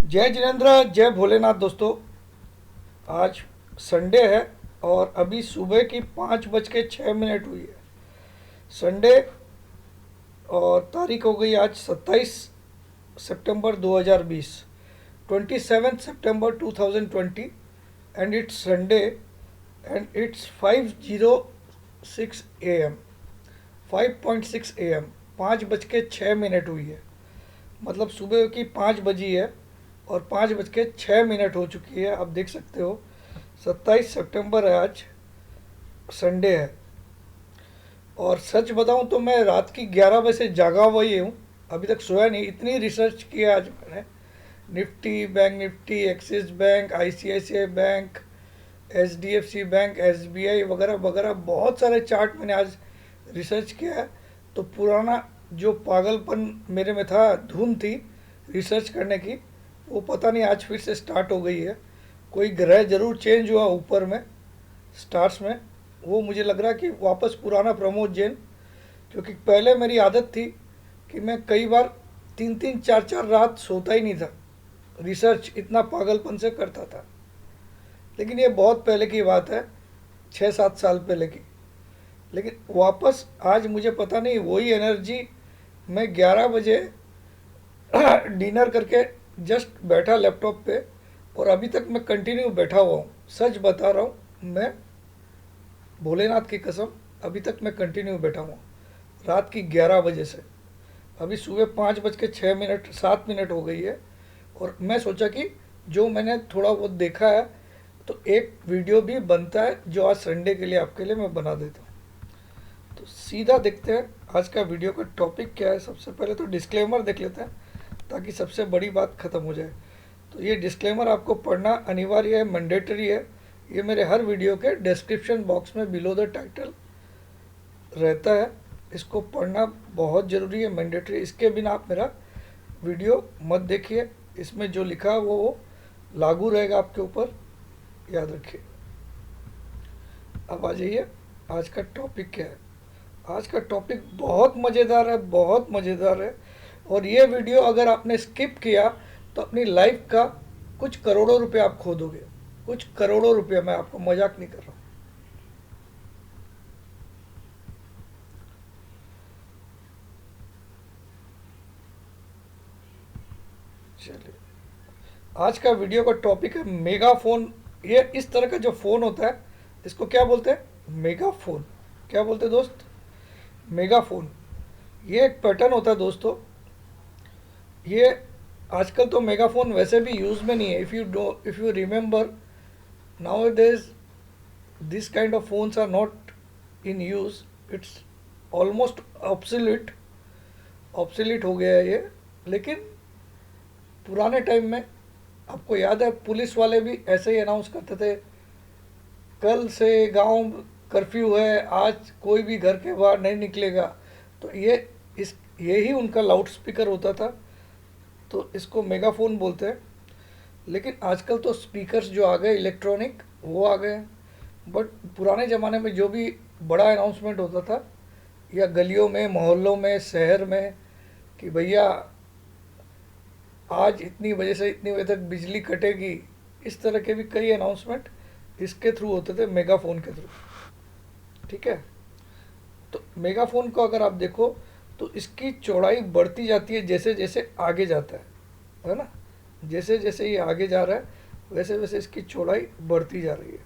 जय जिनेन्द्र, जय भोलेनाथ दोस्तों। आज संडे है और अभी सुबह की 5:06 हुई है। संडे और तारीख हो गई आज 27 सितंबर 2020, 27 सितंबर 2020, and it's Sunday and it's 5:06 AM, 5:06 AM, 5:06 हुई है। मतलब सुबह की 5 बजी है और 5:06 हो चुकी है। आप देख सकते हो 27 सितंबर है आज, संडे है। और सच बताऊं तो मैं रात की 11 बजे से जागा हुआ ही हूँ, अभी तक सोया नहीं। इतनी रिसर्च किया आज मैंने, Nifty, bank Nifty, axis bank, ICICI bank, HDFC bank, SBI वगैरह वगैरह, बहुत सारे चार्ट मैंने आज रिसर्च किया है। तो पुराना जो पागलपन मेरे में था, धुन थी रिसर्च करने की, वो पता नहीं आज फिर से स्टार्ट हो गई है। कोई ग्रह जरूर चेंज हुआ ऊपर में, स्टार्स में। वो मुझे लग रहा है कि वापस पुराना प्रमोद जैन, क्योंकि पहले मेरी आदत थी कि मैं कई बार 3-3 4-4 रात सोता ही नहीं था, रिसर्च इतना पागलपन से करता था। लेकिन ये बहुत पहले की बात है, 6-7 साल पहले की। लेकिन वापस आज मुझे पता नहीं वही एनर्जी। मैं 11 बजे डिनर करके जस्ट बैठा लैपटॉप पे, और अभी तक मैं कंटिन्यू बैठा हुआ हूँ। सच बता रहा हूँ मैं, भोलेनाथ की कसम, अभी तक मैं कंटिन्यू बैठा हूँ रात की 11 बजे से। अभी सुबह 5:06, 7 मिनट हो गई है। और मैं सोचा कि जो मैंने थोड़ा बहुत देखा है तो एक वीडियो भी बनता है, जो आज संडे के लिए आपके लिए मैं बना देता हूँ। तो सीधा देखते हैं आज का वीडियो का टॉपिक क्या है। सबसे पहले तो डिस्क्लेमर देख लेते हैं, ताकि सबसे बड़ी बात ख़त्म हो जाए। तो ये डिस्क्लेमर आपको पढ़ना अनिवार्य है, मैंडेटरी है। ये मेरे हर वीडियो के डिस्क्रिप्शन बॉक्स में बिलो द टाइटल रहता है। इसको पढ़ना बहुत ज़रूरी है, मैंडेटरी। इसके बिना आप मेरा वीडियो मत देखिए। इसमें जो लिखा है वो लागू रहेगा आपके ऊपर, याद रखिए। अब आ जाइए, आज का टॉपिक क्या है। आज का टॉपिक बहुत मज़ेदार है, बहुत मज़ेदार है। और ये वीडियो अगर आपने स्किप किया तो अपनी लाइफ का कुछ करोड़ों रुपए आप खो दोगे। कुछ करोड़ों रुपए, मैं आपको मजाक नहीं कर रहा हूँ। चलिए, आज का वीडियो का टॉपिक है मेगा फोन। ये इस तरह का जो फ़ोन होता है, इसको क्या बोलते हैं? Mega phone. क्या बोलते हैं दोस्त? Mega phone. ये एक पैटर्न होता है दोस्तों। ये आजकल तो मेगाफोन वैसे भी यूज़ में नहीं है। If you remember, nowadays this kind of phones are not in use. It's almost obsolete, obsolete हो गया है ये। लेकिन पुराने टाइम में, आपको याद है, पुलिस वाले भी ऐसे ही अनाउंस करते थे, कल से गांव कर्फ्यू है, आज कोई भी घर के बाहर नहीं निकलेगा। तो ये इस यही उनका लाउड स्पीकर होता था। तो इसको मेगाफोन बोलते हैं। लेकिन आजकल तो स्पीकर्स जो आ गए इलेक्ट्रॉनिक, वो आ गए हैं। बट पुराने ज़माने में जो भी बड़ा अनाउंसमेंट होता था, या गलियों में, मोहल्लों में, शहर में, कि भैया आज इतनी बजे से इतनी बजे तक बिजली कटेगी, इस तरह के भी कई अनाउंसमेंट इसके थ्रू होते थे, मेगाफोन के थ्रू। ठीक है। तो मेगाफोन को अगर आप देखो तो इसकी चौड़ाई बढ़ती जाती है जैसे जैसे आगे जाता है ना। जैसे जैसे ये आगे जा रहा है वैसे वैसे इसकी चौड़ाई बढ़ती जा रही है।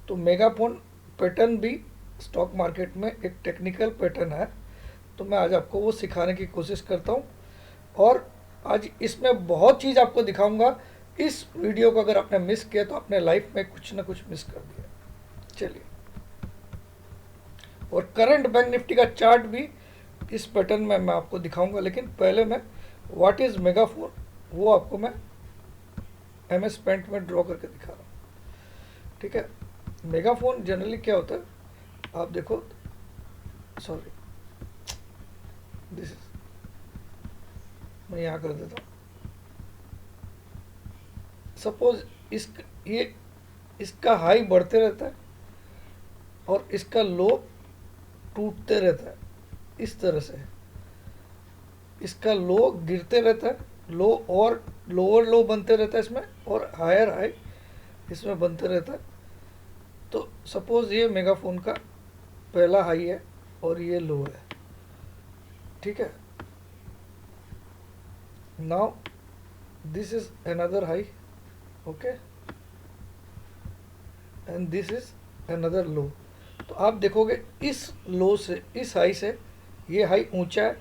तो मेगाफोन पैटर्न भी स्टॉक मार्केट में एक टेक्निकल पैटर्न है। तो मैं आज आपको वो सिखाने की कोशिश करता हूँ। और आज इसमें बहुत चीज़ आपको दिखाऊंगा। इस वीडियो को अगर आपने मिस किया तो अपने लाइफ में कुछ ना कुछ मिस कर दिया। चलिए, और करंट बैंक निफ्टी का चार्ट भी इस पैटर्न में मैं आपको दिखाऊंगा। लेकिन पहले मैं व्हाट इज़ मेगाफोन, वो आपको मैं MS पेंट में ड्रॉ करके दिखा रहा हूँ। ठीक है। मेगाफोन जनरली क्या होता है, आप देखो, सॉरी, दिस इज, मैं यहाँ कर देता हूँ। सपोज ये इसका हाई बढ़ते रहता है और इसका लो टूटते रहता है, इस तरह से। इसका लो गिरते रहता है लो और लोअर लो बनते रहता है इसमें, और हायर हाई इसमें बनते रहता है। तो सपोज ये मेगाफोन का पहला हाई है और ये लो है, ठीक है। Now this is another high, okay, and this is another low. तो आप देखोगे इस लो से, इस हाई से ये हाई ऊंचा है,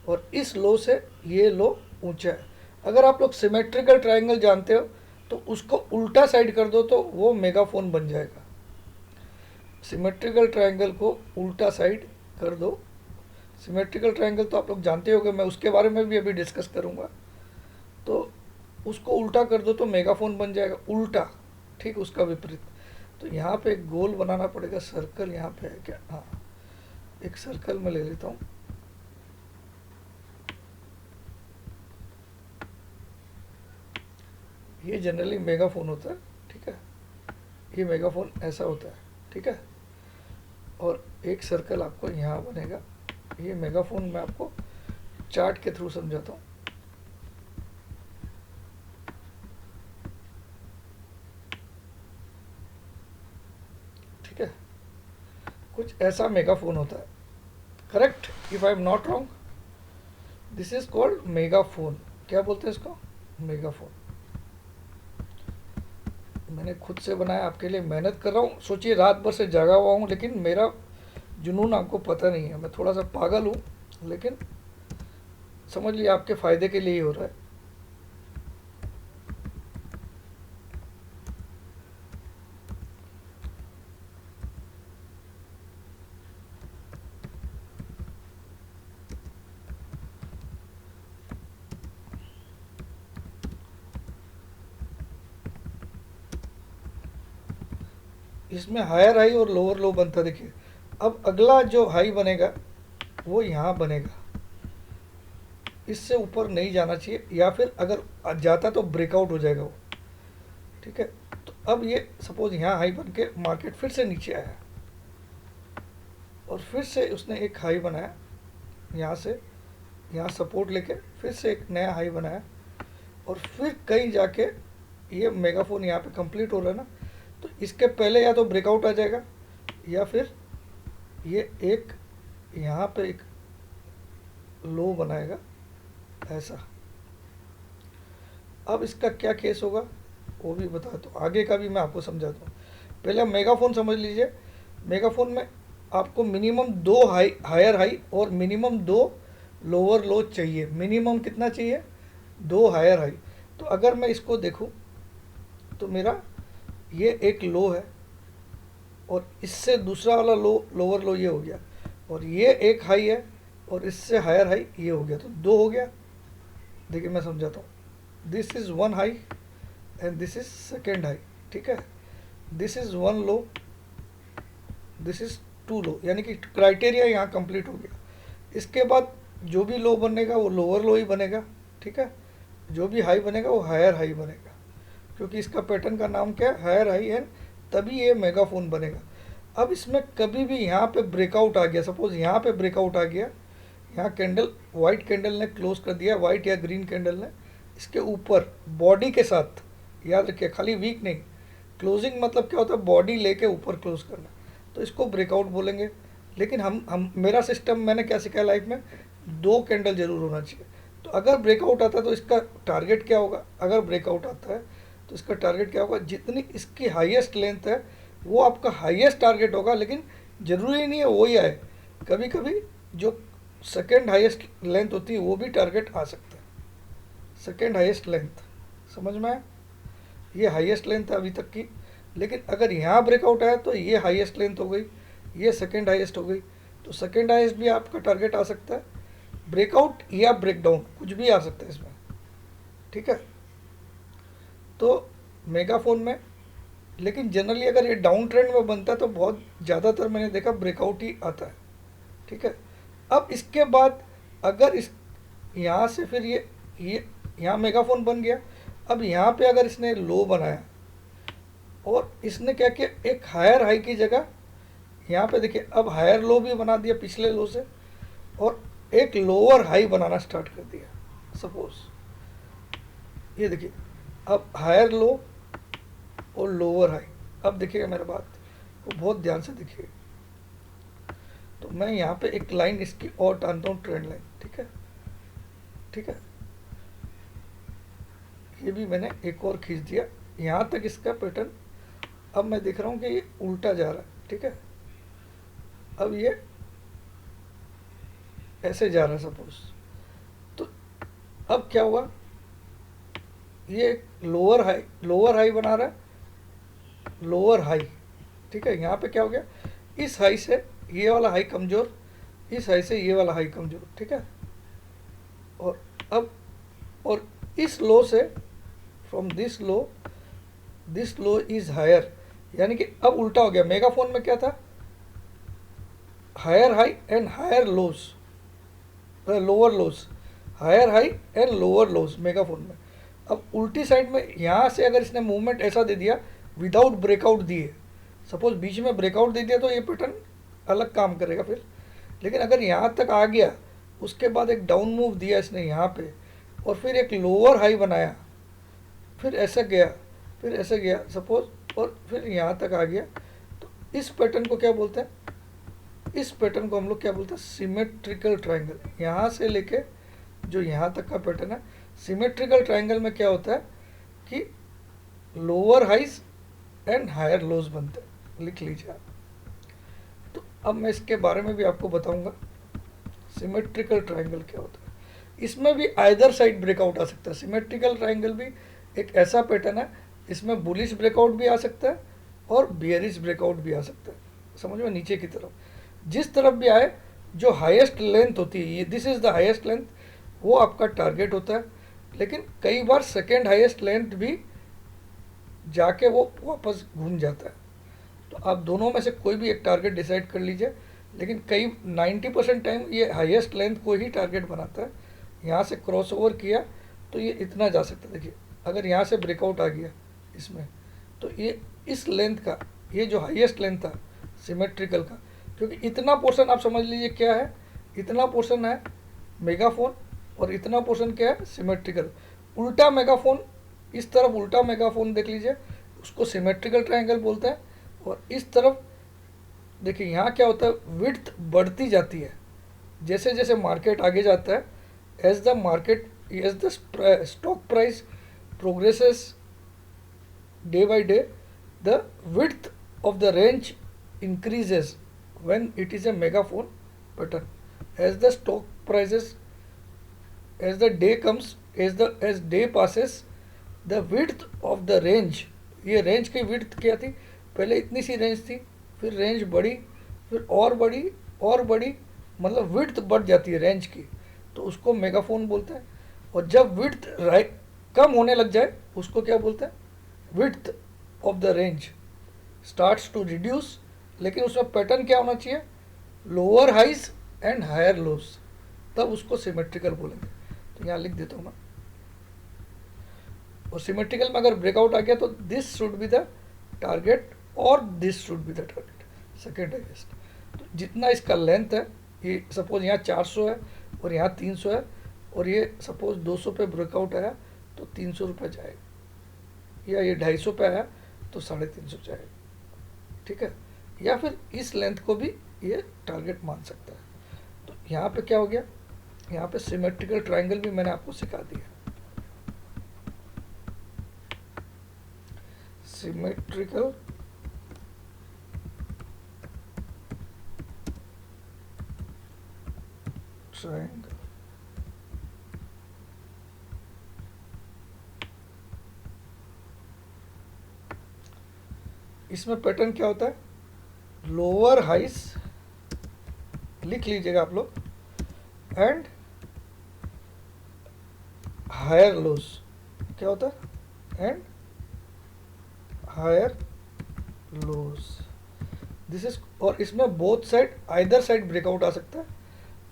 और इस लो से ये लो ऊंचा है। अगर आप लोग सिमेट्रिकल ट्रायंगल जानते हो तो उसको उल्टा साइड कर दो तो वो मेगाफोन बन जाएगा। सिमेट्रिकल ट्रायंगल को उल्टा साइड कर दो। सिमेट्रिकल ट्रायंगल तो आप लोग जानते होंगे, मैं उसके बारे में भी अभी डिस्कस करूँगा। तो उसको उल्टा कर दो तो मेगाफोन बन जाएगा, उल्टा, ठीक उसका विपरीत। तो यहाँ पे एक गोल बनाना पड़ेगा, सर्कल यहाँ पे है क्या, हाँ, एक सर्कल में ले लेता हूँ। ये जनरली मेगाफोन होता है, ठीक है, ये मेगाफोन ऐसा होता है, ठीक है। और एक सर्कल आपको यहाँ बनेगा। ये मेगाफोन मैं आपको चार्ट के थ्रू समझाता हूँ। ठीक है, कुछ ऐसा मेगाफोन होता है, correct, if I am not wrong. This is called megaphone. क्या बोलते हैं इसको, मेगाफोन। मैंने खुद से बनाया, आपके लिए मेहनत कर रहा हूँ। सोचिए रात भर से जागा हुआ हूँ, लेकिन मेरा जुनून आपको पता नहीं है। मैं थोड़ा सा पागल हूँ, लेकिन समझ लिया आपके फ़ायदे के लिए ही हो रहा है। इसमें हायर हाई और लोअर लो बनता, देखिए। अब अगला जो हाई बनेगा वो यहाँ बनेगा, इससे ऊपर नहीं जाना चाहिए, या फिर अगर जाता तो ब्रेकआउट हो जाएगा वो, ठीक है। तो अब ये सपोज यहाँ हाई बन के मार्केट फिर से नीचे आया, और फिर से उसने एक हाई बनाया यहाँ से, यहाँ सपोर्ट लेके फिर से एक नया हाई बनाया, और फिर कहीं जाके ये मेगाफोन यहाँ पे कंप्लीट हो रहा है ना। तो इसके पहले या तो ब्रेकआउट आ जाएगा, या फिर ये एक यहाँ पे एक लो बनाएगा ऐसा। अब इसका क्या केस होगा वो भी बता दो, आगे का भी मैं आपको समझाता हूँ। पहले आप मेगाफोन समझ लीजिए। मेगाफोन में आपको मिनिमम दो हायर हाई और मिनिमम दो लोअर लो चाहिए। मिनिमम कितना चाहिए, दो हायर हाई। तो अगर मैं इसको देखूँ तो मेरा ये एक लो है, और इससे दूसरा वाला लो, लोअर लो ये हो गया, और ये एक हाई है, और इससे हायर हाई ये हो गया, तो दो हो गया। देखिए मैं समझाता हूँ। This is one high and this is second high, ठीक है। This is one low, this is two low, यानी कि क्राइटेरिया यहाँ कंप्लीट हो गया। इसके बाद जो भी लो बनेगा वो लोअर लो ही बनेगा, ठीक है। जो भी हाई बनेगा वो हायर हाई बनेगा, क्योंकि इसका पैटर्न का नाम क्या है, हायर हाई, एंड तभी ये मेगाफोन बनेगा। अब इसमें कभी भी यहाँ पे ब्रेकआउट आ गया, सपोज यहाँ पे ब्रेकआउट आ गया, यहाँ कैंडल, वाइट कैंडल ने क्लोज कर दिया, वाइट या ग्रीन कैंडल ने, इसके ऊपर बॉडी के साथ, याद रखिए खाली वीक नहीं, क्लोजिंग मतलब क्या होता है, बॉडी लेके ऊपर क्लोज करना, तो इसको ब्रेकआउट बोलेंगे। लेकिन हम मेरा सिस्टम मैंने क्या सीखा लाइफ में, दो कैंडल जरूर होना चाहिए। तो अगर ब्रेकआउट आता है तो इसका टारगेट क्या होगा, अगर ब्रेकआउट आता है तो इसका टारगेट क्या होगा, जितनी इसकी हाईएस्ट लेंथ है वो आपका हाईएस्ट टारगेट होगा। लेकिन ज़रूरी नहीं है वही आए, कभी कभी जो सेकेंड हाईएस्ट लेंथ होती है वो भी टारगेट आ सकता है। सेकेंड हाईएस्ट लेंथ समझ में आया, ये हाईएस्ट लेंथ है अभी तक की। लेकिन अगर यहाँ ब्रेकआउट आया तो ये हाईएस्ट लेंथ हो गई, ये सेकेंड हाईएस्ट हो गई, तो सेकेंड हाईएस्ट भी आपका टारगेट आ सकता है। ब्रेकआउट या ब्रेकडाउन कुछ भी आ सकता है इसमें, ठीक है। तो मेगाफोन में, लेकिन जनरली अगर ये डाउन ट्रेंड में बनता है तो बहुत ज़्यादातर मैंने देखा ब्रेकआउट ही आता है, ठीक है। अब इसके बाद अगर इस यहाँ से फिर ये यहाँ मेगाफोन बन गया। अब यहाँ पे अगर इसने लो बनाया और इसने क्या किया, एक हायर हाई की जगह यहाँ पे देखिए अब हायर लो भी बना दिया पिछले लो से, और एक लोअर हाई बनाना स्टार्ट कर दिया। सपोज ये देखिए, अब हायर लो और लोअर हाई। अब देखिएगा मेरा बात को बहुत ध्यान से देखिए। तो मैं यहाँ पे एक लाइन इसकी और टानता हूँ, ट्रेंड लाइन, ठीक है, ठीक है। ये भी मैंने एक और खींच दिया, यहाँ तक इसका पैटर्न। अब मैं देख रहा हूँ कि ये उल्टा जा रहा है, ठीक है। अब ये ऐसे जा रहा है सपोज, तो अब क्या हुआ, ये लोअर हाई बना रहा है, लोअर हाई, ठीक है। यहाँ पे क्या हो गया, इस हाई से ये वाला हाई कमज़ोर, इस हाई से ये वाला हाई कमज़ोर, ठीक है। और अब और इस लो से, from this low is higher, यानी कि अब उल्टा हो गया। मेगाफोन में क्या था, higher high and higher lows, lower lows, higher high and lower lows megaphone में। अब उल्टी साइड में यहाँ से अगर इसने मूवमेंट ऐसा दे दिया विदाउट ब्रेकआउट दिए, सपोज बीच में ब्रेकआउट दे दिया तो ये पैटर्न अलग काम करेगा फिर। लेकिन अगर यहाँ तक आ गया, उसके बाद एक डाउन मूव दिया इसने यहाँ पे, और फिर एक लोअर हाई बनाया, फिर ऐसा गया, फिर ऐसे गया सपोज, और फिर यहाँ तक आ गया, तो इस पैटर्न को क्या बोलते हैं, इस पैटर्न को हम लोग क्या बोलते हैं, सिमेट्रिकल ट्रायंगल। यहाँ से लेके जो यहाँ तक का पैटर्न है, सिमेट्रिकल ट्रायंगल में क्या होता है कि lower highs and higher lows बनते हैं, लिख लीजिए आप। तो अब मैं इसके बारे में भी आपको बताऊंगा सिमेट्रिकल ट्रायंगल क्या होता है। इसमें भी आइदर साइड ब्रेकआउट आ सकता है। सिमेट्रिकल ट्रायंगल भी एक ऐसा पैटर्न है, इसमें बुलिश ब्रेकआउट भी आ सकता है और बियरिश ब्रेकआउट भी आ सकता है, समझ में, नीचे की तरफ। जिस तरफ भी आए, जो हाईएस्ट लेंथ होती है, ये this is the highest length, वो आपका टारगेट होता है। लेकिन कई बार सेकेंड हाईएस्ट लेंथ भी जाके वो वापस घूम जाता है। तो आप दोनों में से कोई भी एक टारगेट डिसाइड कर लीजिए। लेकिन कई 90% टाइम ये हाईएस्ट लेंथ को ही टारगेट बनाता है। यहाँ से क्रॉस ओवर किया तो ये इतना जा सकता है। देखिए, अगर यहाँ से ब्रेकआउट आ गया इसमें, तो ये इस लेंथ का, ये जो हाईएस्ट लेंथ था सिमेट्रिकल का, क्योंकि इतना पोर्शन आप समझ लीजिए क्या है, इतना पोर्शन है मेगाफोन और इतना पोर्शन क्या है, सिमेट्रिकल। उल्टा मेगाफोन, इस तरफ उल्टा मेगाफोन देख लीजिए, उसको सिमेट्रिकल ट्रायंगल बोलते हैं। और इस तरफ देखिए, यहाँ क्या होता है, विड्थ बढ़ती जाती है जैसे जैसे मार्केट आगे जाता है। As the stock price progresses day by day, the width of the range increases when it is a megaphone pattern. As the stock prices, as the day comes, as day passes, the width of the range, ये range की width क्या थी, पहले इतनी सी range थी, फिर range बढ़ी, फिर और बढ़ी और बढ़ी, मतलब विड्थ बढ़ जाती है रेंज की, तो उसको मेगाफोन बोलते हैं। और जब विड्थ कम होने लग जाए, उसको क्या बोलते हैं, width of the range starts to reduce. लेकिन उसमें पैटर्न क्या होना चाहिए, lower highs and higher lows, तब उसको सिमेट्रिकल बोलेंगे। तो यहाँ लिख देता हूँ मैं। और सिमेट्रिकल में अगर ब्रेकआउट आ गया तो this should be the target और this should be the target, second highest. तो जितना इसका लेंथ है, ये सपोज यहाँ 400 है और यहाँ 300 है, और ये सपोज 200 पे ब्रेकआउट आया तो 300 रुपये जाएगा, या ये 250 पे आया तो 350 जाएगा, ठीक है। या फिर इस लेंथ को भी ये टारगेट मान सकता है। तो यहाँ पे क्या हो गया, यहाँ पे सिमेट्रिकल ट्रायंगल भी मैंने आपको सिखा दिया। सिमेट्रिकल ट्रायंगल, इसमें पैटर्न क्या होता है, लोअर हाइस, लिख लीजिएगा आप लोग, एंड हायर लोज, क्या होता है, and higher lows, this is. और इसमें both side, either side breakout आ सकता है,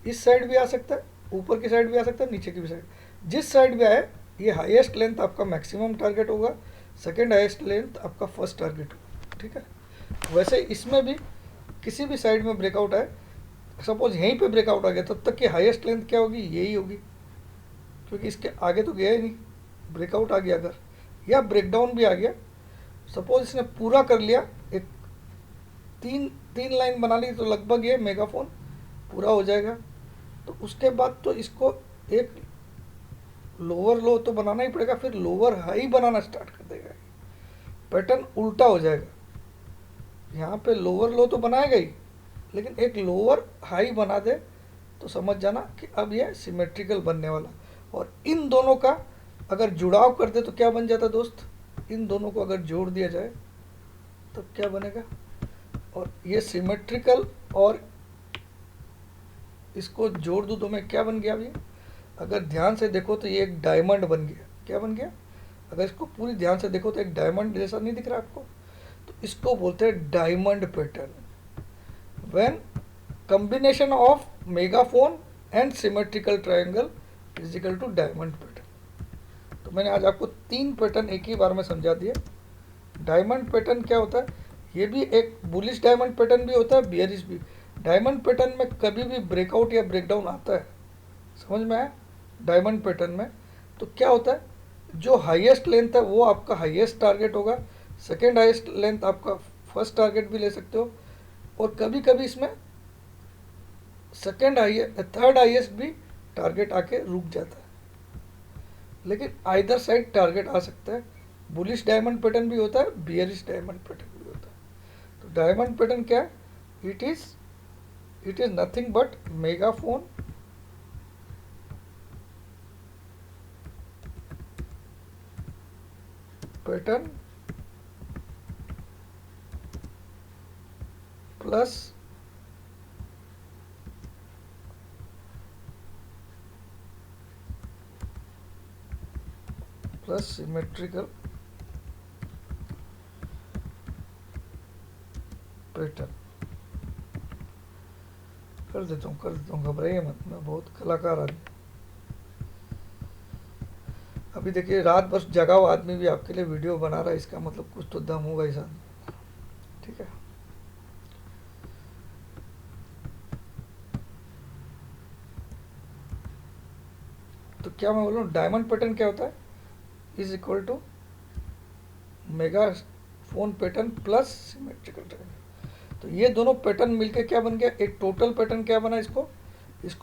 इस साइड भी आ सकता है, ऊपर की साइड भी आ सकता है, नीचे की भी साइड, जिस साइड भी आए, ये हाईएस्ट लेंथ आपका मैक्सिमम टारगेट होगा, सेकेंड हाईएस्ट लेंथ आपका फर्स्ट टारगेट होगा, ठीक है। वैसे इसमें भी किसी भी साइड में ब्रेकआउट आए, सपोज यहीं पे ब्रेकआउट आ गया, तब तक की हाईएस्ट लेंथ क्या होगी, यही होगी, क्योंकि इसके आगे तो गया ही नहीं, ब्रेकआउट आ गया अगर, या ब्रेकडाउन भी आ गया, सपोज इसने पूरा कर लिया, एक तीन तीन लाइन बना ली, तो लगभग ये मेगाफोन पूरा हो जाएगा। तो उसके बाद तो इसको एक लोअर लो तो बनाना ही पड़ेगा, फिर लोअर हाई बनाना स्टार्ट कर देगा। पैटर्न उल्टा हो जाएगा, यहाँ पे लोअर लो तो बनाएगा ही, लेकिन एक लोअर हाई बना दे तो समझ जाना कि अब ये सिमेट्रिकल बनने वाला। और इन दोनों का अगर जुड़ाव कर दे तो क्या बन जाता दोस्त, इन दोनों को अगर जोड़ दिया जाए तो क्या बनेगा, और ये सिमेट्रिकल, और इसको जोड़ दूँ तो मैं क्या बन गया अभी, अगर ध्यान से देखो तो ये एक डायमंड बन गया। क्या बन गया, अगर इसको पूरी ध्यान से देखो तो एक डायमंड जैसा नहीं दिख रहा आपको, तो इसको बोलते हैं diamond pattern. When combination of megaphone and symmetrical triangle is equal to diamond pattern. तो मैंने आज आपको 3 पैटर्न एक ही बार में समझा दिया। डायमंड पैटर्न क्या होता है, ये भी एक बुलिश डायमंड पैटर्न भी होता है, बियरिश भी। डायमंड पैटर्न में कभी भी ब्रेकआउट या ब्रेकडाउन आता है, समझ में आया। डायमंड पैटर्न में तो क्या होता है, जो हाईएस्ट लेंथ है वो आपका हाईएस्ट टारगेट होगा, सेकेंड हाईएस्ट लेंथ आपका फर्स्ट टारगेट भी ले सकते हो, और कभी कभी इसमें थर्ड हाईएस्ट भी टारगेट आके रुक जाता है, लेकिन आइदर साइड टारगेट आ सकता है। बुलिश डायमंड पैटर्न भी होता है, बियरिश डायमंड पैटर्न भी होता है। तो डायमंड पैटर्न क्या है, it is nothing but megaphone pattern plus symmetrical pattern. कर देता हूँ, घबराइए मत, मैं बहुत कलाकार आदमी। अभी देखिए रात भर जगा हुआ आदमी भी आपके लिए वीडियो बना रहा है, इसका मतलब कुछ तो दम होगा इस आदमी, ठीक है। तो क्या मैं बोलूँ, डायमंड पैटर्न क्या होता है, is equal to mega phone pattern plus symmetrical triangle. तो ये दोनों पैटर्न मिलके क्या बन गया, एक टोटल पैटर्न क्या बना, इसको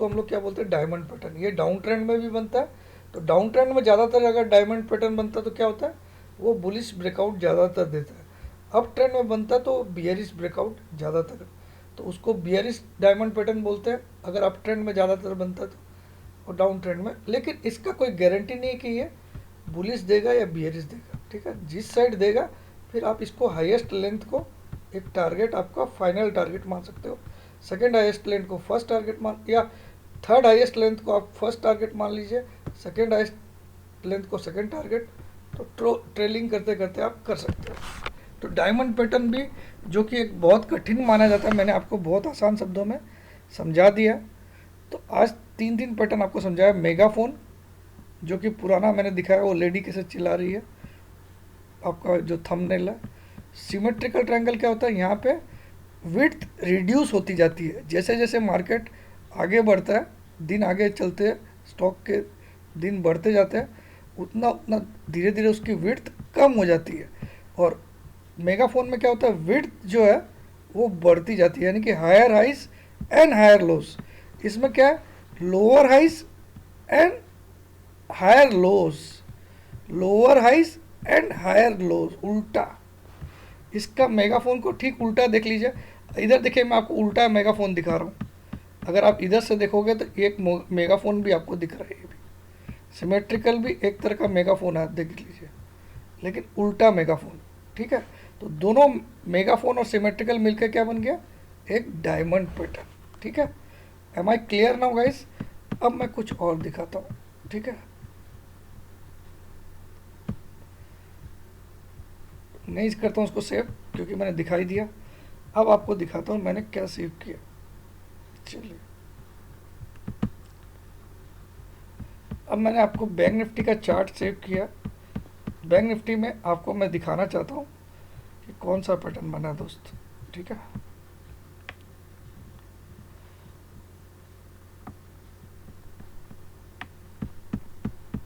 हम लोग क्या बोलते हैं, डायमंड पैटर्न। ये डाउन ट्रेंड में भी बनता है। तो डाउन ट्रेंड में ज़्यादातर अगर डायमंड पैटर्न बनता है तो क्या होता है, वो बुलिश ब्रेकआउट ज़्यादातर देता है। अप ट्रेंड में बनता है तो बियरिश ब्रेकआउट ज़्यादातर, तो उसको बियरिश डायमंड पैटर्न बोलते हैं अगर अप ट्रेंड में ज़्यादातर बनता है तो, और डाउन ट्रेंड में। लेकिन इसका कोई गारंटी नहीं है कि ये बुलिश देगा या बियरिश देगा, ठीक है। जिस साइड देगा फिर आप इसको हाईएस्ट लेंथ को एक टारगेट, आपका फाइनल टारगेट मान सकते हो, सेकेंड हाईएस्ट लेंथ को फर्स्ट टारगेट मान, या थर्ड हाईएस्ट लेंथ को आप फर्स्ट टारगेट मान लीजिए, सेकेंड हाईएस्ट लेंथ को सेकेंड टारगेट। तो ट्रेलिंग करते करते आप कर सकते हो। तो डायमंड पैटर्न भी, जो कि एक बहुत कठिन माना जाता है, मैंने आपको बहुत आसान शब्दों में समझा दिया। तो आज 3 पैटर्न आपको समझाया। मेगाफोन, जो कि पुराना मैंने दिखाया, वो लेडी कैसे चिल्ला रही है, आपका जो थंबनेल है। सिमेट्रिकल ट्रायंगल क्या होता है, यहाँ पे विड्थ रिड्यूस होती जाती है, जैसे जैसे मार्केट आगे बढ़ता है, दिन आगे चलते हैं, स्टॉक के दिन बढ़ते जाते हैं, उतना उतना धीरे धीरे उसकी विड्थ कम हो जाती है। और मेगाफोन में क्या होता है, विड्थ जो है वो बढ़ती जाती है, यानी कि higher highs and higher lows. इसमें क्या है, lower highs and higher lows, lower highs and higher lows, उल्टा। इसका मेगाफोन को ठीक उल्टा देख लीजिए। इधर देखिए, मैं आपको उल्टा मेगाफोन दिखा रहा हूँ। अगर आप इधर से देखोगे तो एक मेगाफोन भी आपको दिख रहा है, ये भी सिमेट्रिकल भी एक तरह का मेगाफोन है, देख लीजिए, लेकिन उल्टा मेगाफोन, ठीक है। तो दोनों मेगाफोन और सिमेट्रिकल मिलकर क्या बन गया, एक डायमंड पैटर्न, ठीक है। Am I clear now guys. अब मैं कुछ और दिखाता हूँ, ठीक है। नहीं करता हूँ उसको सेव, क्योंकि मैंने दिखाई दिया। अब आपको दिखाता हूँ मैंने क्या सेव किया। चलिए, अब मैंने आपको बैंक निफ्टी का चार्ट सेव किया। बैंक निफ्टी में आपको मैं दिखाना चाहता हूँ कि कौन सा पैटर्न बना दोस्त, ठीक है।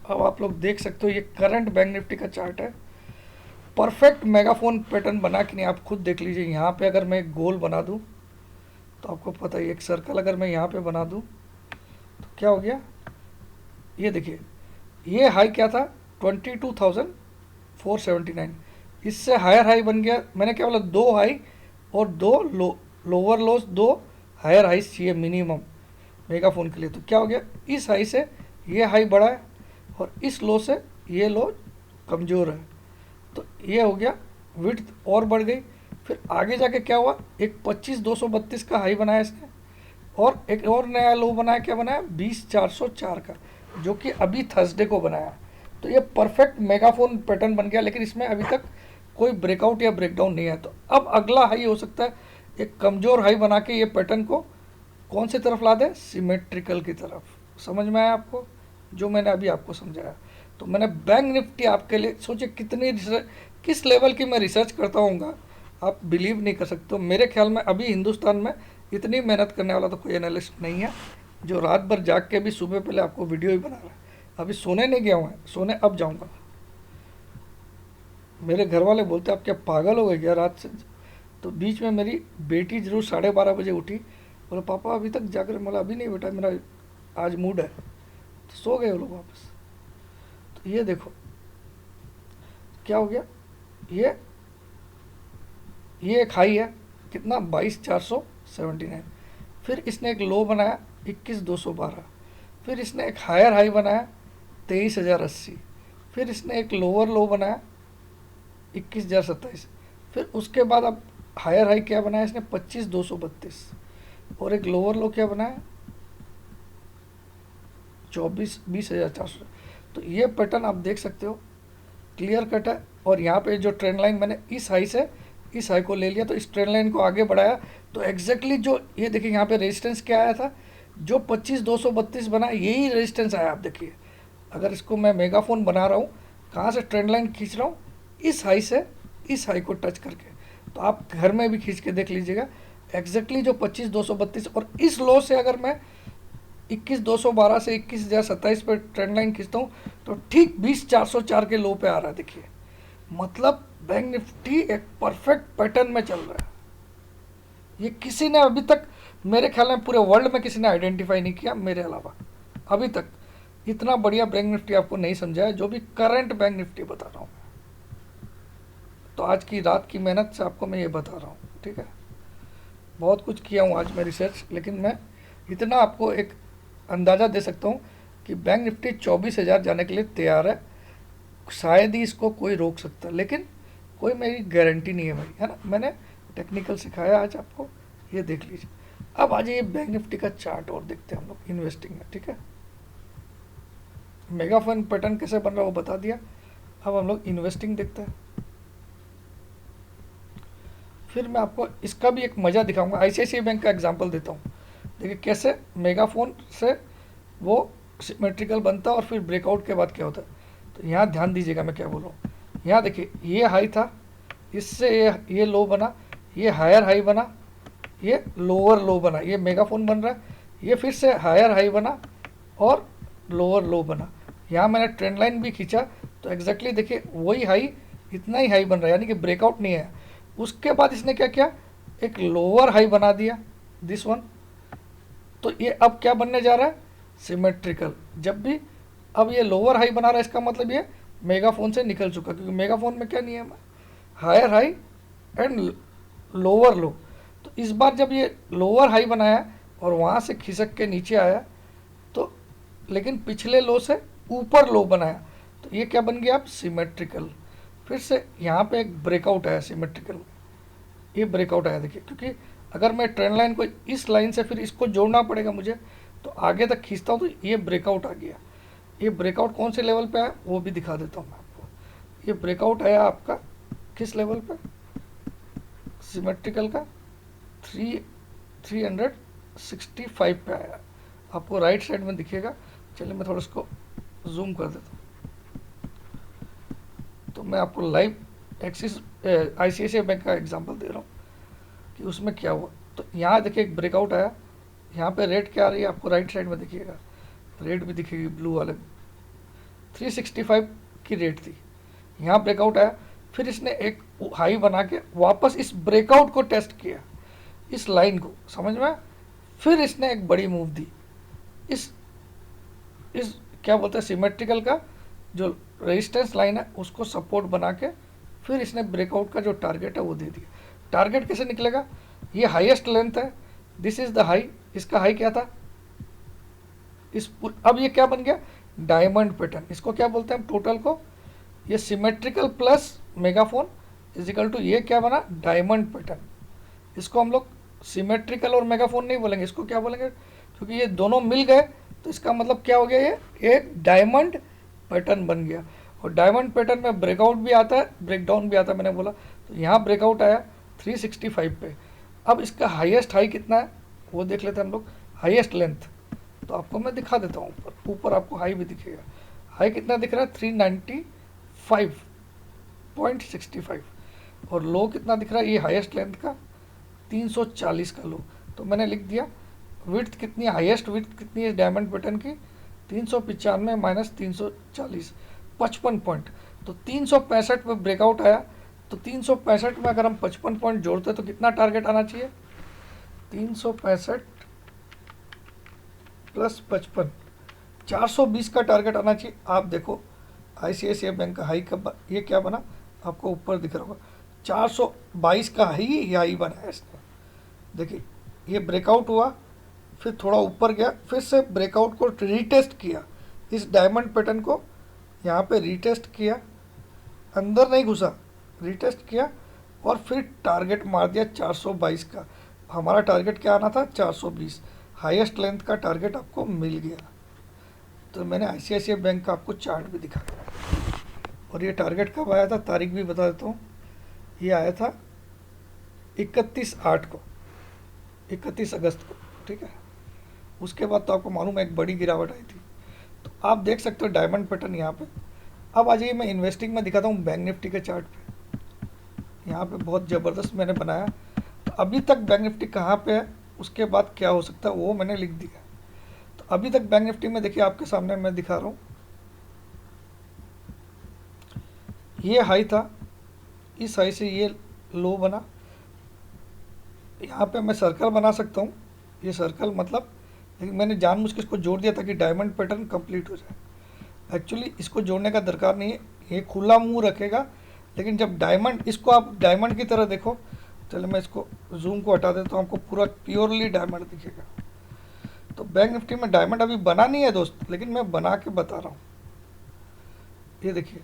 अब आप लोग देख सकते हो ये करंट बैंक निफ्टी का चार्ट है। परफेक्ट मेगाफोन पैटर्न बना कि नहीं आप खुद देख लीजिए। यहाँ पे अगर मैं एक गोल बना दूँ तो आपको पता ही, एक सर्कल अगर मैं यहाँ पे बना दूँ तो क्या हो गया, ये देखिए ये हाई क्या था 22,479, इससे हायर हाई बन गया। मैंने क्या बोला, दो हाई और दो लोअर लोस, दो हायर हाई चाहिए मिनिमम मेगाफोन के लिए। तो क्या हो गया, इस हाई से ये हाई बढ़ा है और इस लो से ये लो कमज़ोर है, तो ये हो गया विड्थ और बढ़ गई। फिर आगे जाके क्या हुआ, एक 25,232 का हाई बनाया इसने और एक और नया लो बनाया, क्या बनाया 20,404 का, जो कि अभी थर्सडे को बनाया। तो ये परफेक्ट मेगाफोन पैटर्न बन गया, लेकिन इसमें अभी तक कोई ब्रेकआउट या ब्रेकडाउन नहीं है। तो अब अगला हाई हो सकता है एक कमज़ोर हाई बना के ये पैटर्न को कौन सी तरफ ला दे, सिमेट्रिकल की तरफ। समझ में आया आपको जो मैंने अभी आपको समझाया। तो मैंने बैंक निफ्टी आपके लिए, सोचिए कितनी किस लेवल की मैं रिसर्च करता हूँगा, आप बिलीव नहीं कर सकते हो। मेरे ख्याल में अभी हिंदुस्तान में इतनी मेहनत करने वाला तो कोई एनालिस्ट नहीं है जो रात भर जाग के भी सुबह पहले आपको वीडियो ही बना रहा है। अभी सोने नहीं गया हूँ, सोने अब जाऊँगा। मेरे घर वाले बोलते आप क्या पागल हो गए क्या रात से। तो बीच में मेरी बेटी जरूर 12:30 बजे उठी, बोले पापा अभी तक जाग रहे। बोला अभी नहीं बेटा, मेरा आज मूड है। तो सो गए वो लोग वापस। तो ये देखो क्या हो गया, ये एक हाई है कितना 22,479, फिर इसने एक लो बनाया 21,212, फिर इसने एक हायर हाई बनाया 23,080, फिर इसने एक लोअर लो बनाया 21,027, फिर उसके बाद अब हायर हाई क्या बनाया इसने 25,232 और एक लोअर लो क्या बनाया 20,400। तो ये पैटर्न आप देख सकते हो क्लियर कट है। और यहाँ पे जो ट्रेंड लाइन मैंने इस हाई से इस हाई को ले लिया, तो इस ट्रेंड लाइन को आगे बढ़ाया तो एग्जैक्टली जो ये देखिए यहाँ पे रेजिस्टेंस क्या आया था, जो 25,232 बना यही रेजिस्टेंस आया। आप देखिए अगर इसको मैं मेगाफोन बना रहा हूँ, कहाँ से ट्रेंड लाइन खींच रहा हूँ, इस हाई से इस हाई को टच करके। तो आप घर में भी खींच के देख लीजिएगा एग्जैक्टली जो 25,232 और इस लो से अगर मैं 21,212 से 21,027 पर ट्रेंड लाइन खींचता हूँ तो ठीक 20,404 के लो पे आ रहा है। देखिए मतलब बैंक निफ्टी एक परफेक्ट पैटर्न में चल रहा है। ये किसी ने अभी तक मेरे ख्याल में पूरे वर्ल्ड में किसी ने आइडेंटिफाई नहीं किया मेरे अलावा। अभी तक इतना बढ़िया बैंक निफ्टी आपको नहीं समझा है जो भी करंट बैंक निफ्टी बता रहा हूँ। तो आज की रात की मेहनत से आपको मैं ये बता रहा हूँ, ठीक है। बहुत कुछ किया हूँ आज मैं रिसर्च, लेकिन मैं इतना आपको एक अंदाज़ा दे सकता हूँ कि बैंक निफ्टी 24,000 जाने के लिए तैयार है। शायद ही इसको कोई रोक सकता, लेकिन कोई मेरी गारंटी नहीं है भाई, है ना। मैंने टेक्निकल सिखाया आज आपको, ये देख लीजिए। अब आ जाइए बैंक निफ्टी का चार्ट और देखते हैं हम लोग इन्वेस्टिंग में, ठीक है। मेगाफोन पैटर्न कैसे बन रहा है वो बता दिया। अब हम लोग इन्वेस्टिंग देखते हैं। फिर मैं आपको इसका भी एक मज़ा दिखाऊंगा। आईसीआईसीआई बैंक का एग्जांपल देता हूँ। देखिए कैसे मेगाफोन से वो सिमेट्रिकल बनता है और फिर ब्रेकआउट के बाद क्या होता है। तो यहाँ ध्यान दीजिएगा मैं क्या बोल रहा हूँ। यहाँ देखिए ये हाई था, इससे ये लो बना, ये हायर हाई बना, ये लोअर लो बना, ये मेगाफोन बन रहा है। ये फिर से हायर हाई बना और लोअर लो बना। यहाँ मैंने ट्रेंड लाइन भी खींचा तो एग्जैक्टली देखिए वही हाई, इतना ही हाई बन रहा है, यानी कि ब्रेकआउट नहीं है। उसके बाद इसने क्या किया, एक लोअर हाई बना दिया दिस वन। तो ये अब क्या बनने जा रहा है, सिमेट्रिकल। जब भी अब ये लोअर हाई बना रहा है इसका मतलब ये मेगाफोन से निकल चुका, क्योंकि मेगाफोन में क्या नियम है, higher high and lower low. तो इस बार जब ये लोअर हाई बनाया और वहाँ से खिसक के नीचे आया, तो लेकिन पिछले लो से ऊपर लो बनाया, तो ये क्या बन गया अब, सिमेट्रिकल। फिर से यहाँ पे एक ब्रेकआउट आया सिमेट्रिकल, ये ब्रेकआउट आया देखिए। क्योंकि अगर मैं ट्रेंड लाइन को इस लाइन से फिर इसको जोड़ना पड़ेगा मुझे, तो आगे तक खींचता हूँ तो ये ब्रेकआउट आ गया। ये ब्रेकआउट कौन से लेवल पे आया वो भी दिखा देता हूँ मैं आपको। ये ब्रेकआउट आया आपका किस लेवल पे, सिमेट्रिकल का 365 पे आया, आपको राइट साइड में दिखेगा। चलिए मैं थोड़ा इसको जूम कर देता हूँ, तो मैं आपको लाइव एक्सिस आईसीआईसीआई बैंक का एग्जांपल दे रहा हूँ कि उसमें क्या हुआ। तो यहाँ देखिए एक ब्रेकआउट आया, यहाँ पे रेड क्या आ रही है आपको राइट साइड में दिखिएगा, रेड भी दिखेगी ब्लू वाले में। 365 की रेट थी, यहाँ ब्रेकआउट आया, फिर इसने एक हाई बना के वापस इस ब्रेकआउट को टेस्ट किया, इस लाइन को, समझ में, फिर इसने एक बड़ी मूव दी, इस इस क्या बोलते हैं सिमेट्रिकल का जो रेजिस्टेंस लाइन है उसको सपोर्ट बना के फिर इसने ब्रेकआउट का जो टारगेट है वो दे दिया। टारगेट कैसे निकलेगा, ये हाईएस्ट लेंथ है, दिस इज द हाई, इसका हाई क्या था, अब ये क्या बन गया, डायमंड पैटर्न, इसको क्या बोलते हैं हम टोटल को, ये symmetrical plus megaphone is equal to ये क्या बना, डायमंड पैटर्न। इसको हम लोग सिमेट्रिकल और मेगाफोन नहीं बोलेंगे, इसको क्या बोलेंगे, क्योंकि ये दोनों मिल गए तो इसका मतलब क्या हो गया, ये एक डायमंड पैटर्न बन गया। और डायमंड पैटर्न में ब्रेकआउट भी आता है, ब्रेकडाउन भी आता है, मैंने बोला। तो यहाँ ब्रेकआउट आया 365 पे। अब इसका हाईएस्ट हाई कितना है वो देख लेते हैं हम लोग, हाईएस्ट लेंथ तो आपको मैं दिखा देता हूँ, ऊपर ऊपर आपको हाई भी दिखेगा। हाई कितना दिख रहा है, 395.65, और लो कितना दिख रहा है, ये हाईएस्ट लेंथ का 340 का लो। तो मैंने लिख दिया विड्थ कितनी, हाईएस्ट विड्थ कितनी है डायमंड पैटर्न की, 395 माइनस 340, 55 पॉइंट। तो 365 पे ब्रेकआउट आया, तो 365 में अगर हम 55 पॉइंट जोड़ते तो कितना टारगेट आना चाहिए, 365 प्लस 55, 420 का टारगेट आना चाहिए। आप देखो आईसीआईसीआई बैंक का हाई का ये क्या बना, आपको ऊपर दिख रहा होगा 422 का हाई, ये हाई बनाया इसने। देखिए ये ब्रेकआउट हुआ, फिर थोड़ा ऊपर गया, फिर से ब्रेकआउट को रीटेस्ट किया, इस डायमंड पैटर्न को यहाँ पे रीटेस्ट किया, अंदर नहीं घुसा, रीटेस्ट किया और फिर टारगेट मार दिया 422 का। हमारा टारगेट क्या आना था, 420, हाईएस्ट लेंथ का टारगेट आपको मिल गया। तो मैंने आईसीआईसीआई बैंक का आपको चार्ट भी दिखाया, और ये टारगेट कब आया था, तारीख भी बता देता हूँ, ये आया था 31/8 को, 31 अगस्त को, ठीक है। उसके बाद तो आपको मालूम है एक बड़ी गिरावट आई थी। तो आप देख सकते हो डायमंड पैटर्न यहाँ पे। अब आ जाइए मैं इन्वेस्टिंग में दिखाता हूँ बैंक निफ्टी के चार्ट पे। यहाँ पे बहुत ज़बरदस्त मैंने बनाया। तो अभी तक बैंक निफ्टी कहाँ पे है, उसके बाद क्या हो सकता है वो मैंने लिख दिया। तो अभी तक बैंक निफ्टी में देखिए आपके सामने मैं दिखा रहा हूँ, ये हाई था, इस हाई से ये लो बना, यहाँ पे मैं सर्कल बना सकता हूँ, ये सर्कल मतलब, लेकिन मैंने जानबूझ के इसको जोड़ दिया ताकि डायमंड पैटर्न कंप्लीट हो जाए। एक्चुअली इसको जोड़ने का दरकार नहीं है, ये खुला मुंह रखेगा, लेकिन जब डायमंड, इसको आप डायमंड की तरह देखो। चलो मैं इसको जूम को हटा देता हूँ, आपको पूरा प्योरली डायमंड दिखेगा। तो बैंक निफ्टी में डायमंड अभी बना नहीं है दोस्त, लेकिन मैं बना के बता रहा हूँ। ये देखिए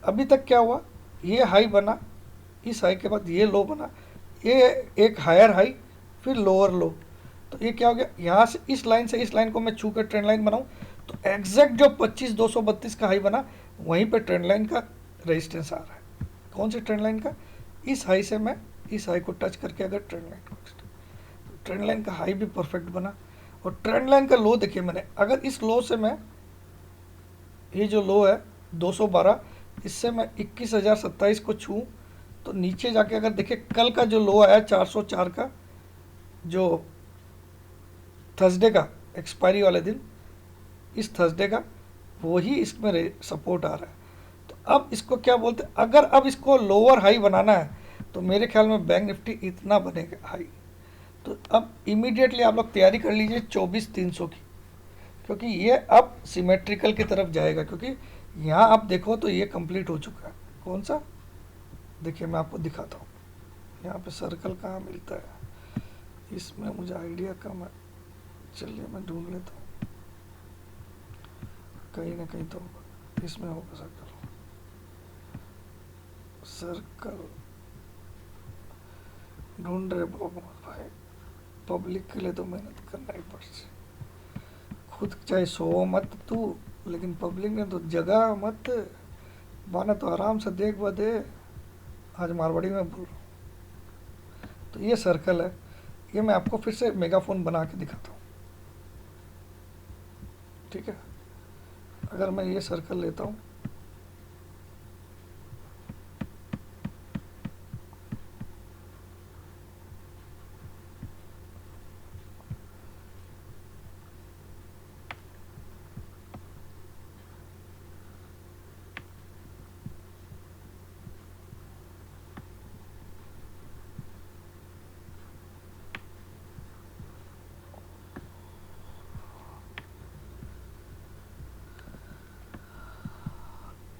अभी तक क्या हुआ, ये हाई बना, इस हाई के बाद ये लो बना, ये एक हायर हाई, फिर लोअर लो। तो ये क्या हो गया, यहाँ से इस लाइन से इस लाइन को मैं छू कर ट्रेंड लाइन बनाऊँ तो एग्जैक्ट जो 25,232 का हाई बना वहीं पे ट्रेंड लाइन का रेजिस्टेंस आ रहा है। कौन सी ट्रेंड लाइन का, इस हाई से मैं इस हाई को टच करके अगर ट्रेंड लाइन को, तो ट्रेंड लाइन का हाई भी परफेक्ट बना। और ट्रेंड लाइन का लो देखिए मैंने, अगर इस लो से मैं, ये जो लो है 212, इससे मैं 21,027 को छूँ तो नीचे जाके अगर देखिए कल का जो लो आया 404 का, जो थर्सडे का एक्सपायरी वाले दिन, इस थर्सडे का वही इसमें सपोर्ट आ रहा है। तो अब इसको क्या बोलते हैं, अगर अब इसको लोअर हाई बनाना है तो मेरे ख्याल में बैंक निफ्टी इतना बनेगा हाई। तो अब इमीडिएटली आप लोग तैयारी कर लीजिए 24,300 की, क्योंकि ये अब सिमेट्रिकल की तरफ जाएगा। क्योंकि यहाँ आप देखो तो ये कंप्लीट हो चुका है। कौन सा, देखिए मैं आपको दिखाता हूँ, यहाँ पे सर्कल कहाँ मिलता है, इसमें मुझे आइडिया कम है, चलिए मैं ढूंढ लेता हूँ, कहीं ना कहीं तो होगा, इसमें होगा सर्कल। सर्कल ढूंढ रहे भाई, पब्लिक के लिए तो मेहनत करना ही पड़ती, खुद चाहे सो मत तू, लेकिन पब्लिक ने तो जगह मत माना, तो आराम से देख बदे। आज मारवाड़ी में बोल रहा हूँ। तो ये सर्कल है, ये मैं आपको फिर से मेगाफोन बना के दिखाता हूँ, ठीक है। अगर मैं ये सर्कल लेता हूँ,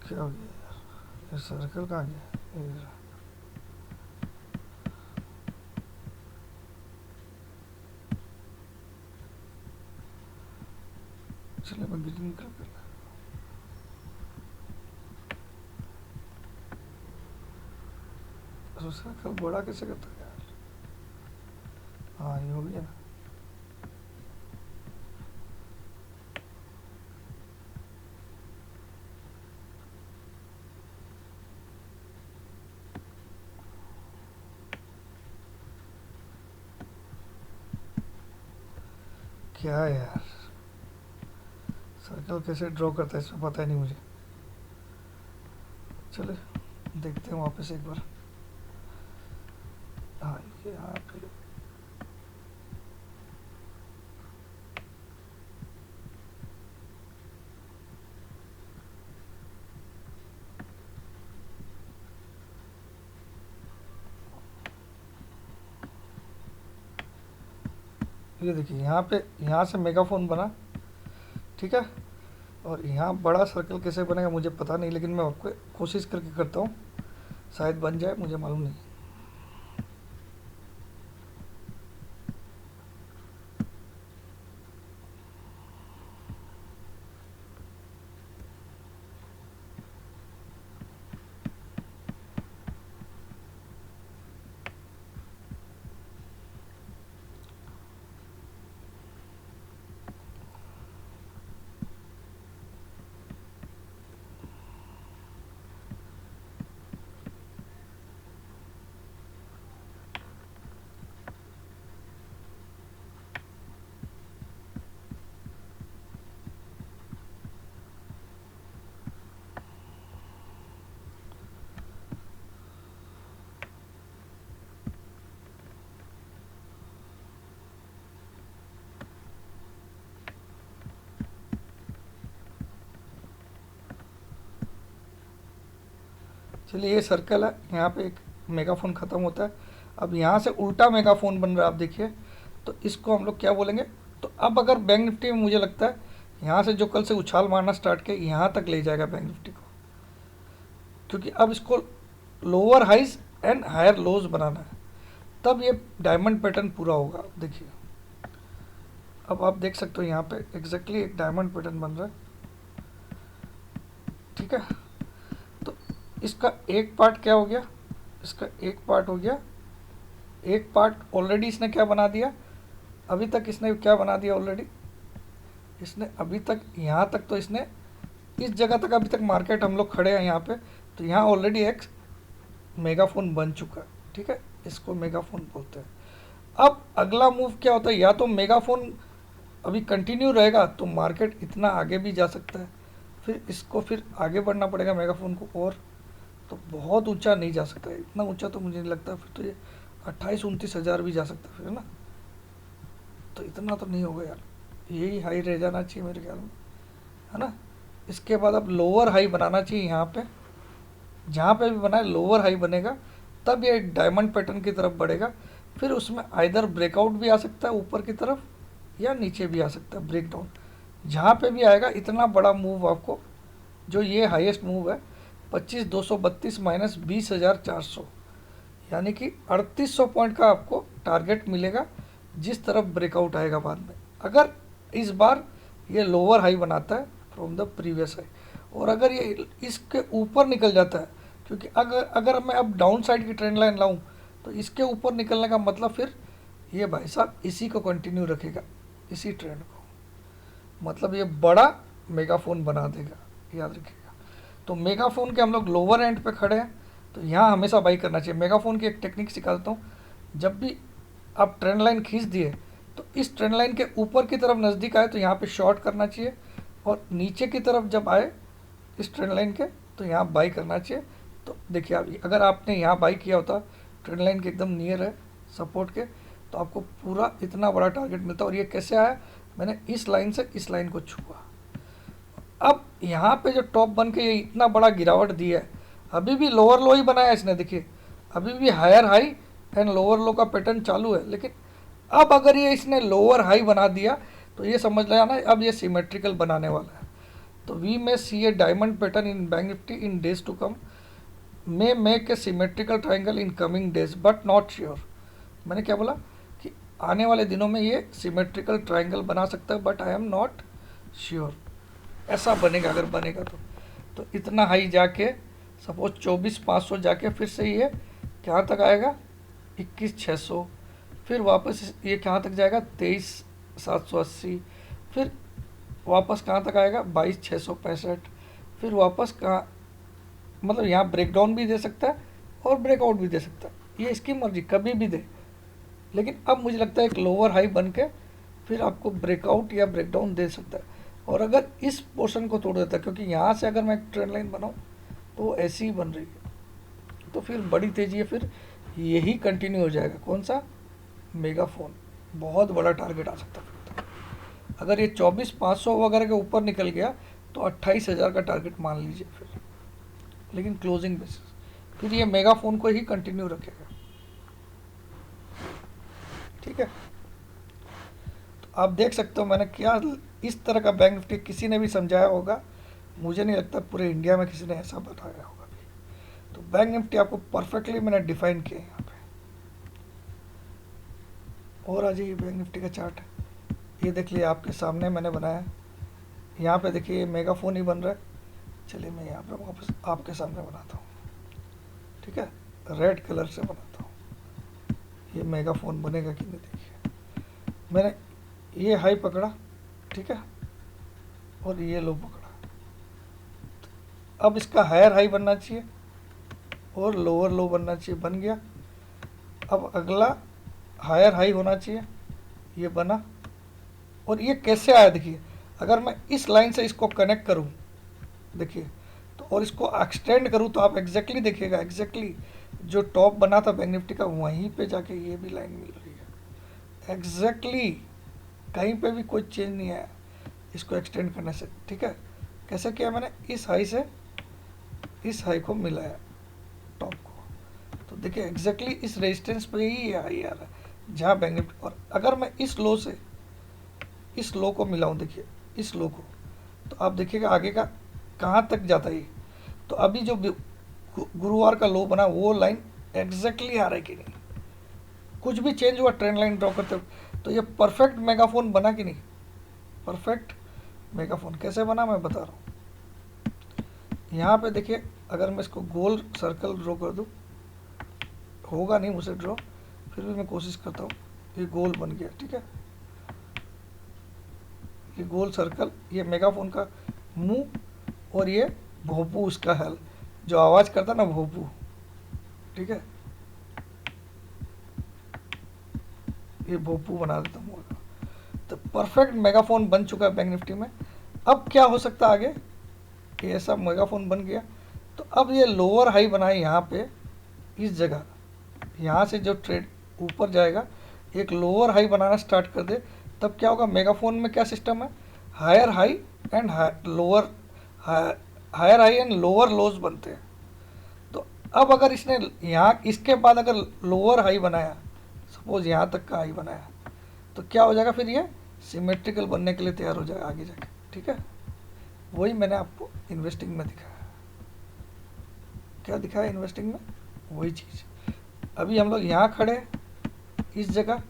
क्या हो गया यार, ये सर्कल कहाँ गया ये रहा। चलिए मैं ग्रीन कर पहले। तो सर्कल बड़ा कैसे करता है यार। हाँ ये हो गया ना। क्या है यार, सर्कल कैसे ड्रॉ करता है इसमें पता ही नहीं मुझे। चले देखते हैं वापस एक बार। हाँ ये यहाँ पे ये देखिए यहाँ पे, यहाँ से मेगाफोन बना, ठीक है। और यहाँ बड़ा सर्कल कैसे बनेगा मुझे पता नहीं, लेकिन मैं आपको कोशिश करके करता हूँ, शायद बन जाए, मुझे मालूम नहीं। चलिए ये सर्कल है, यहाँ पे एक मेगाफोन ख़त्म होता है। अब यहाँ से उल्टा मेगाफोन बन रहा है, आप देखिए। तो इसको हम लोग क्या बोलेंगे। तो अब अगर बैंक निफ्टी में मुझे लगता है यहाँ से जो कल से उछाल मारना स्टार्ट किया, यहाँ तक ले जाएगा बैंक निफ्टी को, क्योंकि अब इसको lower highs and higher lows बनाना है, तब ये डायमंड पैटर्न पूरा होगा। देखिए अब आप देख सकते हो यहाँ पे एग्जैक्टली एक डायमंड पैटर्न बन रहा है, ठीक है। तो इसका एक पार्ट क्या हो गया, इसका एक पार्ट हो गया, एक पार्ट ऑलरेडी इसने क्या बना दिया, अभी तक इसने क्या बना दिया ऑलरेडी, इसने अभी तक यहाँ तक, तो इसने इस जगह तक अभी तक मार्केट हम लोग खड़े हैं यहाँ पे, तो यहाँ ऑलरेडी एक मेगाफोन बन चुका है, ठीक है। इसको मेगाफोन बोलते हैं। अब अगला मूव क्या होता है, या तो मेगाफोन अभी कंटिन्यू रहेगा तो मार्केट इतना आगे भी जा सकता है, फिर इसको फिर आगे बढ़ना पड़ेगा मेगाफोन को, और तो बहुत ऊंचा नहीं जा सकता है, इतना ऊंचा तो मुझे नहीं लगता। फिर तो ये 28-29 हज़ार भी जा सकता है फिर, है ना। तो इतना तो नहीं होगा यार, यही हाई रह जाना चाहिए मेरे ख्याल में, है ना। इसके बाद अब लोअर हाई बनाना चाहिए यहाँ पे, जहाँ पे भी बनाए लोअर हाई बनेगा, तब ये डायमंड पैटर्न की तरफ बढ़ेगा। फिर उसमें आइदर ब्रेकआउट भी आ सकता है ऊपर की तरफ, या नीचे भी आ सकता है ब्रेक डाउन। जहाँ पे भी आएगा इतना बड़ा मूव आपको, जो ये हाईएस्ट मूव है 25,232 माइनस 20,400, यानी कि 3800 पॉइंट का आपको टारगेट मिलेगा, जिस तरफ ब्रेकआउट आएगा बाद में। अगर इस बार ये लोअर हाई बनाता है फ्रॉम द प्रीवियस हाई, और अगर ये इसके ऊपर निकल जाता है, क्योंकि अगर अगर मैं अब डाउन साइड की ट्रेंड लाइन लाऊं, तो इसके ऊपर निकलने का मतलब फिर ये भाई साहब इसी को कंटिन्यू रखेगा, इसी ट्रेंड को, मतलब ये बड़ा मेगाफोन बना देगा, याद रखिएगा। तो मेगाफोन के हम लोग लोअर एंड पे खड़े हैं, तो यहाँ हमेशा बाई करना चाहिए। मेगाफोन की एक टेक्निक सिखा देता हूँ, जब भी आप ट्रेंड लाइन खींच दिए, तो इस ट्रेंड लाइन के ऊपर की तरफ नज़दीक आए तो यहाँ पे शॉर्ट करना चाहिए, और नीचे की तरफ जब आए इस ट्रेंड लाइन के, तो यहाँ बाई करना चाहिए। तो देखिए आप, अगर आपने यहाँ बाई किया होता, ट्रेंड लाइन के एकदम नियर है सपोर्ट के, तो आपको पूरा इतना बड़ा टारगेट मिलता। और ये कैसे आया, मैंने इस लाइन से इस लाइन को छुआ। अब यहाँ पे जो टॉप बन के ये इतना बड़ा गिरावट दिया है, अभी भी लोअर लो ही बनाया इसने, देखिए अभी भी higher high and lower low का पैटर्न चालू है। लेकिन अब अगर ये इसने लोअर हाई बना दिया, तो ये समझ लेना अब ये सिमेट्रिकल बनाने वाला है। तो we may see a diamond pattern in Bank Nifty in days to come, may make a symmetrical triangle in coming days but not sure. मैंने क्या बोला कि आने वाले दिनों में ये सिमेट्रिकल ट्राइंगल बना सकता है, but I am not sure. ऐसा बनेगा, अगर बनेगा तो इतना हाई जाके सपोज 24,500 जाके फिर से ये कहाँ तक आएगा 21,600, फिर वापस ये कहाँ तक जाएगा 23,780, फिर वापस कहाँ तक आएगा 22,665, फिर वापस कहाँ, मतलब यहाँ ब्रेकडाउन भी दे सकता है और ब्रेकआउट भी दे सकता है, ये इसकी मर्जी कभी भी दे। लेकिन अब मुझे लगता है एक लोअर हाई बन के फिर आपको ब्रेकआउट या ब्रेकडाउन दे सकता है। और अगर इस पोर्शन को तोड़ देता है, क्योंकि यहाँ से अगर मैं एक ट्रेंड लाइन बनाऊँ तो वो ऐसी ही बन रही है, तो फिर बड़ी तेजी है, फिर यही कंटिन्यू हो जाएगा। कौन सा? मेगाफोन, बहुत बड़ा टारगेट आ सकता है। अगर ये 24,500 वगैरह के ऊपर निकल गया तो 28,000 का टारगेट मान लीजिए फिर, लेकिन क्लोजिंग बेसिस फिर ये मेगाफोन को ही कंटिन्यू रखेगा। ठीक है, तो आप देख सकते हो मैंने क्या इस तरह का बैंक निफ्टी किसी ने भी समझाया होगा, मुझे नहीं लगता पूरे इंडिया में किसी ने ऐसा बताया होगा भी। तो बैंक निफ्टी आपको परफेक्टली मैंने डिफाइन किया यहाँ पे। और आ जाइए बैंक निफ्टी का चार्ट, ये देख लिया आपके सामने मैंने बनाया। यहाँ पे देखिए मेगाफोन ही बन रहा है। चलिए मैं यहाँ पे वापस आपके सामने बनाता हूँ। ठीक है, रेड कलर से बनाता हूँ, ये मेगाफोन बनेगा कि नहीं। देखिए मैंने ये हाई पकड़ा, ठीक है, और ये लो पकड़ा। अब इसका हायर हाई बनना चाहिए और लोअर लो बनना चाहिए, बन गया। अब अगला हायर हाई होना चाहिए, ये बना। और ये कैसे आया देखिए, अगर मैं इस लाइन से इसको कनेक्ट करूँ देखिए तो, और इसको एक्सटेंड करूँ तो आप एग्जैक्टली देखिएगा, एग्जैक्टली जो टॉप बना था बैंक निफ्टी का वहीं पे जाके ये भी लाइन मिल रही है एग्जैक्टली, कहीं पे भी कोई चेंज नहीं आया इसको एक्सटेंड करने से। ठीक है, कैसे किया मैंने, इस हाई से इस हाई को मिलाया टॉप को, तो देखिए एग्जैक्टली इस रेजिस्टेंस पे ही हाई आ रहा है जहाँ बैंक निफ्टी। और अगर मैं इस लो से इस लो को मिलाऊं, देखिए इस लो को, तो आप देखिएगा आगे का कहाँ तक जाता है ये। तो अभी जो गुरुवार का लो बना वो लाइन एग्जैक्टली आ रहा है कि नहीं, कुछ भी चेंज हुआ ट्रेंड लाइन ड्रॉ करते हुए, तो ये परफेक्ट मेगाफोन बना कि नहीं। परफेक्ट मेगाफोन कैसे बना मैं बता रहा हूँ। यहाँ पे देखिए अगर मैं इसको गोल सर्कल ड्रॉ कर दूँ, होगा नहीं मुझसे ड्रॉ, फिर भी मैं कोशिश करता हूँ। ये गोल बन गया, ठीक है, ये गोल सर्कल, ये मेगाफोन का मुंह और ये भोपू उसका हल, जो आवाज़ करता ना भोपू। ठीक है, ये भोपू बना देता हूँ। तो परफेक्ट मेगाफोन बन चुका है बैंक निफ्टी में। अब क्या हो सकता है आगे, ये ऐसा मेगाफोन बन गया तो अब ये लोअर हाई बना है यहाँ पे, इस जगह, यहाँ से जो ट्रेड ऊपर जाएगा एक लोअर हाई बनाना स्टार्ट कर दे, तब क्या होगा, मेगाफोन में क्या सिस्टम है, higher high and lower, higher high and lower lows बनते हैं। तो अब अगर इसने यहाँ इसके बाद अगर लोअर हाई बनाया, सपोज यहाँ तक का हाई बनाया, तो क्या हो जाएगा, फिर ये सिमेट्रिकल बनने के लिए तैयार हो जाएगा आगे जाके। ठीक है, वही मैंने आपको इन्वेस्टिंग में दिखाया। क्या दिखाया इन्वेस्टिंग में, वही चीज़। अभी हम लोग यहाँ खड़े इस जगह,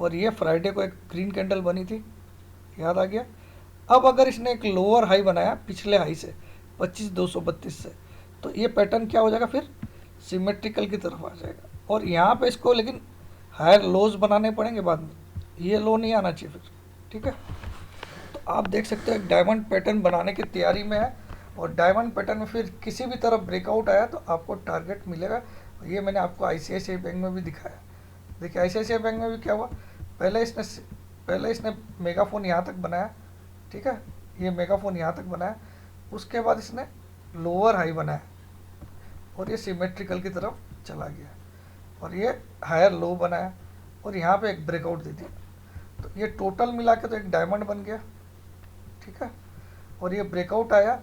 और ये फ्राइडे को एक ग्रीन कैंडल बनी थी, याद आ गया। अब अगर इसने एक लोअर हाई बनाया पिछले हाई से 25,232 से, तो ये पैटर्न क्या हो जाएगा, फिर सिमेट्रिकल की तरफ आ जाएगा। और यहाँ पे इसको लेकिन हायर लोज बनाने पड़ेंगे बाद में, ये लो नहीं आना चाहिए फिर। ठीक है, तो आप देख सकते हो एक डायमंड पैटर्न बनाने की तैयारी में है, और डायमंड पैटर्न में फिर किसी भी तरफ ब्रेकआउट आया तो आपको टारगेट मिलेगा। ये मैंने आपको ICICI बैंक में भी दिखाया। देखिए ICICI बैंक में भी क्या हुआ, पहले इसने मेगाफोन यहाँ तक बनाया, ठीक है, ये मेगाफोन यहाँ तक बनाया, उसके बाद इसने लोअर हाई बनाया और ये सिमेट्रिकल की तरफ चला गया, और ये हायर लो बनाया और यहाँ पे एक ब्रेकआउट दे दिया। तो ये टोटल मिला के तो एक डायमंड बन गया। ठीक है, और ये ब्रेकआउट आया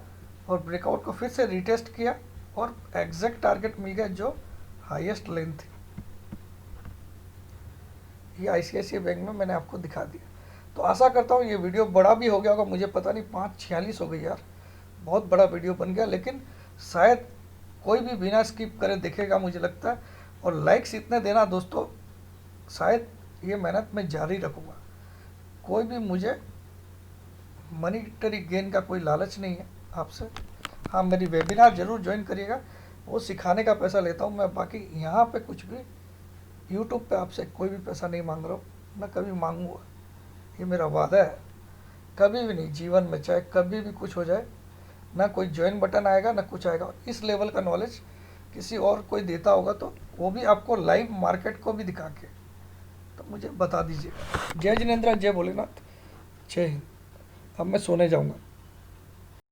और ब्रेकआउट को फिर से रिटेस्ट किया और एग्जैक्ट टारगेट मिल गया जो हाईएस्ट लेंथ थी। ये ICICI बैंक में मैंने आपको दिखा दिया। तो आशा करता हूँ ये वीडियो बड़ा भी हो गया होगा, मुझे पता नहीं 5:46 हो गई यार, बहुत बड़ा वीडियो बन गया, लेकिन शायद कोई भी बिना स्किप करे देखेगा मुझे लगता है। और लाइक्स इतने देना दोस्तों, शायद ये मेहनत मैं जारी रखूँगा। कोई भी मुझे मनीटरी गेन का कोई लालच नहीं है आपसे। हाँ, मेरी वेबिनार ज़रूर ज्वाइन करिएगा, वो सिखाने का पैसा लेता हूँ मैं। बाकी यहाँ पे कुछ भी यूट्यूब पे आपसे कोई भी पैसा नहीं मांग रहा हूँ, मैं कभी मांगूंगा, ये मेरा वादा है। कभी भी नहीं, जीवन में चाहे कभी भी कुछ हो जाए, ना कोई ज्वाइन बटन आएगा ना कुछ आएगा। इस लेवल का नॉलेज किसी और कोई देता होगा तो वो भी आपको लाइव मार्केट को भी दिखा के, तो मुझे बता दीजिएगा। जय जिनेंद्र, जय भोलेनाथ, जय हिंद। अब मैं सोने जाऊँगा।